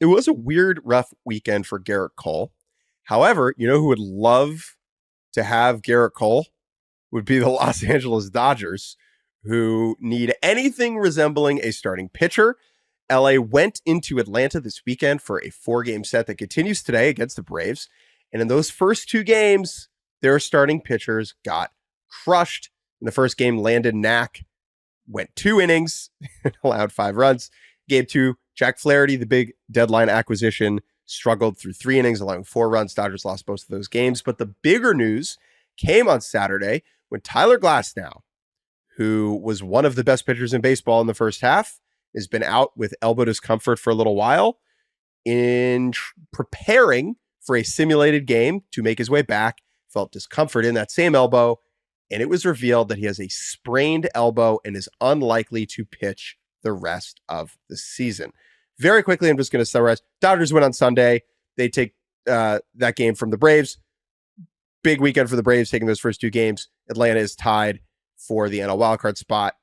it was a weird, rough weekend for Garrett Cole. However, you know who would love to have Garrett Cole? Would be the Los Angeles Dodgers, who need anything resembling a starting pitcher. LA went into Atlanta this weekend for a 4-game set that continues today against the Braves. And in those first 2 games, their starting pitchers got crushed. In the first game, Landon Knack went 2 innings and allowed 5 runs. Game 2, Jack Flaherty, the big deadline acquisition, struggled through 3 innings, allowing 4 runs. Dodgers lost both of those games. But the bigger news came on Saturday when Tyler Glasnow, who was one of the best pitchers in baseball in the first half, has been out with elbow discomfort for a little while, in preparing for a simulated game to make his way back, felt discomfort in that same elbow, and it was revealed that he has a sprained elbow and is unlikely to pitch the rest of the season. Very quickly, I'm just going to summarize. Dodgers win on Sunday. They take that game from the Braves. Big weekend for the Braves, taking those first 2 games. Atlanta is tied for the NL wildcard spot.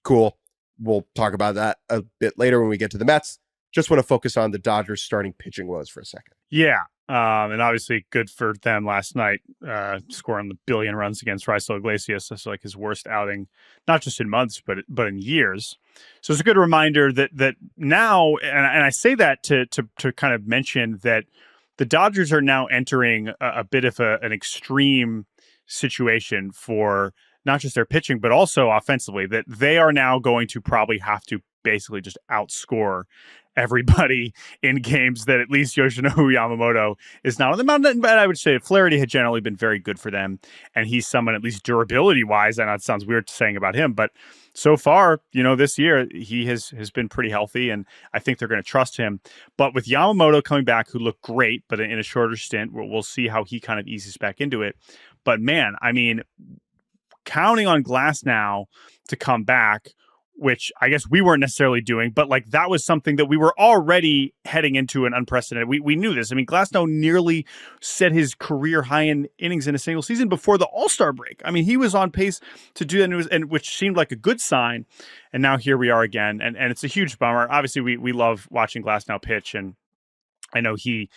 Cool. We'll talk about that a bit later when we get to the Mets. Just want to focus on the Dodgers starting pitching woes for a second. Yeah. And obviously good for them last night, scoring the billion runs against Raisel Iglesias. That's like his worst outing, not just in months, but in years. So it's a good reminder that now, and I say that to kind of mention that the Dodgers are now entering a bit of an extreme situation for not just their pitching, but also offensively, that they are now going to probably have to basically just outscore everybody in games that at least Yoshinobu Yamamoto is not on the mound. But I would say Flaherty had generally been very good for them, and he's someone, at least durability-wise, I know it sounds weird saying about him, but so far, this year, he has been pretty healthy, and I think they're going to trust him. But with Yamamoto coming back, who looked great, but in a shorter stint, we'll see how he kind of eases back into it. But man, I mean, counting on Glasnow to come back, which I guess we weren't necessarily doing, but like that was something that we were already heading into an unprecedented. We knew this. I mean, Glasnow nearly set his career high in innings in a single season before the All-Star break. I mean, he was on pace to do that, and which seemed like a good sign. And now here we are again, and it's a huge bummer. Obviously, we love watching Glasnow pitch, and I know he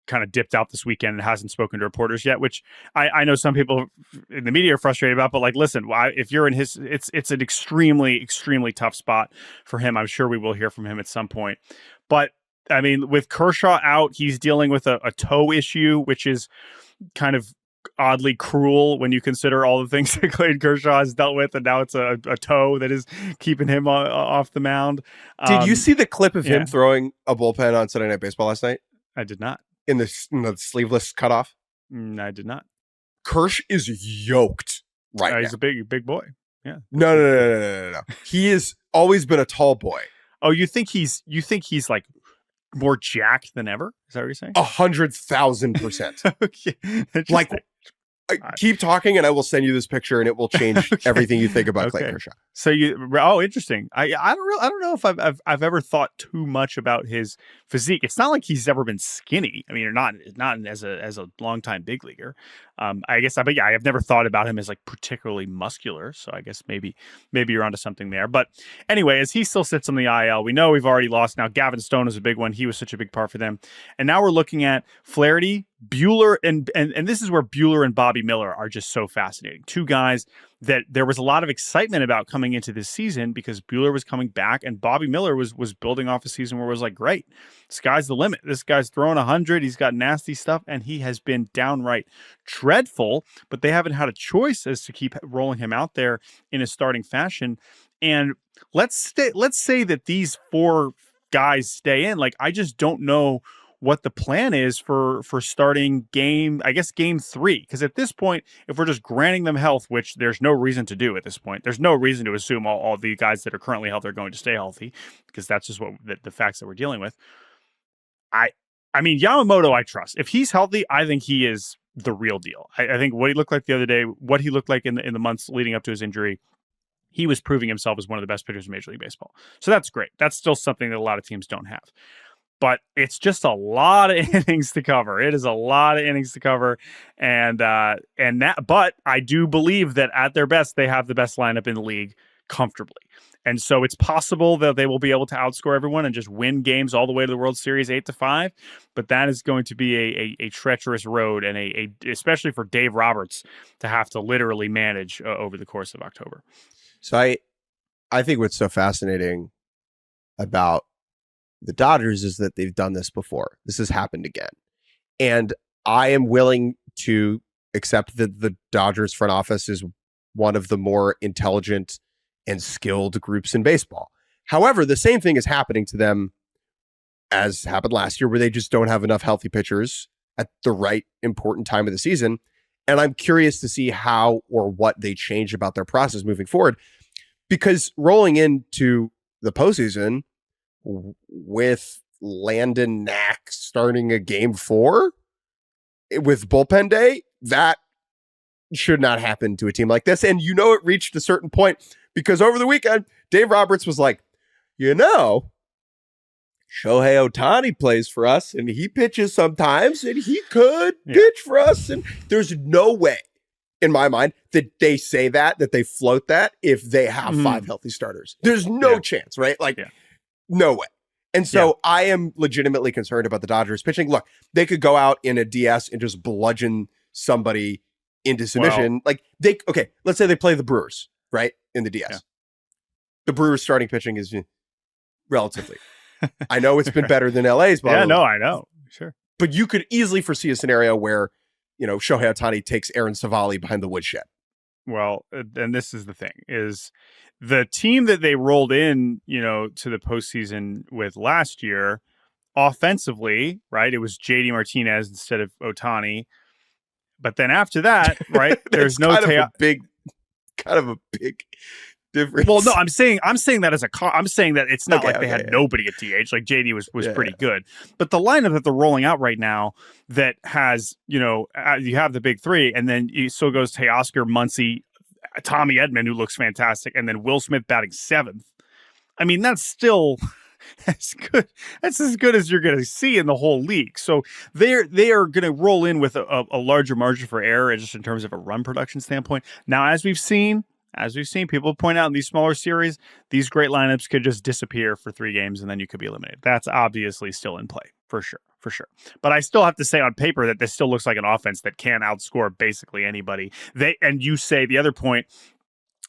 kind of dipped out this weekend and hasn't spoken to reporters yet, which I know some people in the media are frustrated about, but like, listen, if you're in his, it's an extremely, extremely tough spot for him. I'm sure we will hear from him at some point, but I mean, with Kershaw out, he's dealing with a toe issue, which is kind of oddly cruel when you consider all the things that Clayton Kershaw has dealt with, and now it's a toe that is keeping him off the mound. Did you see the clip of him throwing a bullpen on Sunday Night Baseball last night? I did not. In the sleeveless cutoff? I did not. Kirsch is yoked right now. He's a big boy. Yeah. No. He has always been a tall boy. Oh, you think he's like more jacked than ever? Is that what you're saying? 100,000%. Okay. Like, keep talking and I will send you this picture and it will change everything you think about Clayton Kershaw. So interesting. I don't know if I've ever thought too much about his physique. It's not like he's ever been skinny. I mean, not as a longtime big leaguer. I guess I've never thought about him as like particularly muscular. So I guess maybe you're onto something there. But anyway, as he still sits on the IL, we know we've already lost. Now Gavin Stone is a big one. He was such a big part for them. And now we're looking at Flaherty, Buehler, and this is where Buehler and Bobby Miller are just so fascinating. Two guys that there was a lot of excitement about coming into this season because Buehler was coming back and Bobby Miller was building off a season where it was like, great, sky's the limit. This guy's throwing 100. He's got nasty stuff, and he has been downright dreadful, but they haven't had a choice as to keep rolling him out there in a starting fashion. And let's say that these 4 guys stay in. Like, I just don't know what the plan is for starting game 3. Because at this point, if we're just granting them health, which there's no reason to do at this point, there's no reason to assume all the guys that are currently healthy are going to stay healthy, because that's just what the facts that we're dealing with. I mean, Yamamoto, I trust. If he's healthy, I think he is the real deal. I think what he looked like the other day, what he looked like in the months leading up to his injury, he was proving himself as one of the best pitchers in Major League Baseball. So that's great. That's still something that a lot of teams don't have. But it's just a lot of innings to cover. It is a lot of innings to cover, but I do believe that at their best, they have the best lineup in the league comfortably. And so it's possible that they will be able to outscore everyone and just win games all the way to the World Series 8-5. But that is going to be a treacherous road, and especially for Dave Roberts to have to literally manage over the course of October. So I think what's so fascinating about the Dodgers is that they've done this before. This has happened again. And I am willing to accept that the Dodgers front office is one of the more intelligent and skilled groups in baseball. However, the same thing is happening to them as happened last year, where they just don't have enough healthy pitchers at the right important time of the season. And I'm curious to see how or what they change about their process moving forward, because rolling into the postseason with Landon Knack starting a game 4 with bullpen day, that should not happen to a team like this. And it reached a certain point because over the weekend, Dave Roberts was like, Shohei Ohtani plays for us and he pitches sometimes and he could pitch for us. And there's no way in my mind that they say that they float that if they have 5 healthy starters. There's no chance, right? No way. And so I am legitimately concerned about the Dodgers pitching. Look, they could go out in a DS and just bludgeon somebody into submission. Let's say they play the Brewers, right? In the DS. Yeah. The Brewers starting pitching is relatively. I know it's been better than LA's. I know. Sure. But you could easily foresee a scenario where, Shohei Ohtani takes Aaron Savali behind the woodshed. Well, and this is the thing, is the team that they rolled in, to the postseason with last year, offensively, right? It was JD Martinez instead of Ohtani. But then after that, right, there's no kind of a big difference. Well, no, I'm saying that I'm saying that it's not they had nobody at DH. Like JD was pretty good. But the lineup that they're rolling out right now that has, you have the big 3, and then it still goes Teoscar, Muncy, Tommy Edman, who looks fantastic, and then Will Smith batting 7th. I mean, that's still as good. That's as good as you're going to see in the whole league. So they are going to roll in with a larger margin for error, just in terms of a run production standpoint. Now, as we've seen, people point out in these smaller series, these great lineups could just disappear for 3 games and then you could be eliminated. That's obviously still in play, for sure. But I still have to say on paper that this still looks like an offense that can outscore basically anybody. And you say the other point,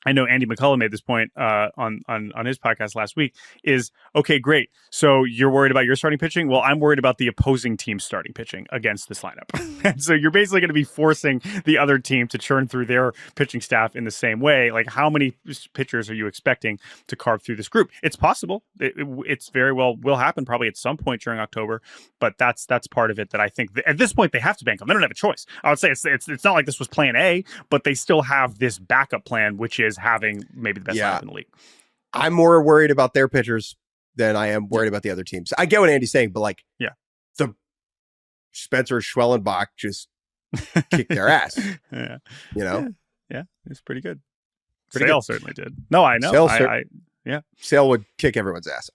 I know Andy McCullough made this point on his podcast last week, is, okay, great. So you're worried about your starting pitching? Well, I'm worried about the opposing team's starting pitching against this lineup. And so you're basically going to be forcing the other team to churn through their pitching staff in the same way. Like, how many pitchers are you expecting to carve through this group? It's possible. It's very well will happen probably at some point during October, but that's part of it that I think at this point they have to bank on. They don't have a choice. I would say it's not like this was plan A, but they still have this backup plan, which is having maybe the best lineup in the league. I'm more worried about their pitchers than I am worried about the other teams. I get what Andy's saying, but the Spencer Schwellenbach just kicked their ass. Yeah, it's pretty good. Sale certainly did. No, I know. Sale would kick everyone's ass.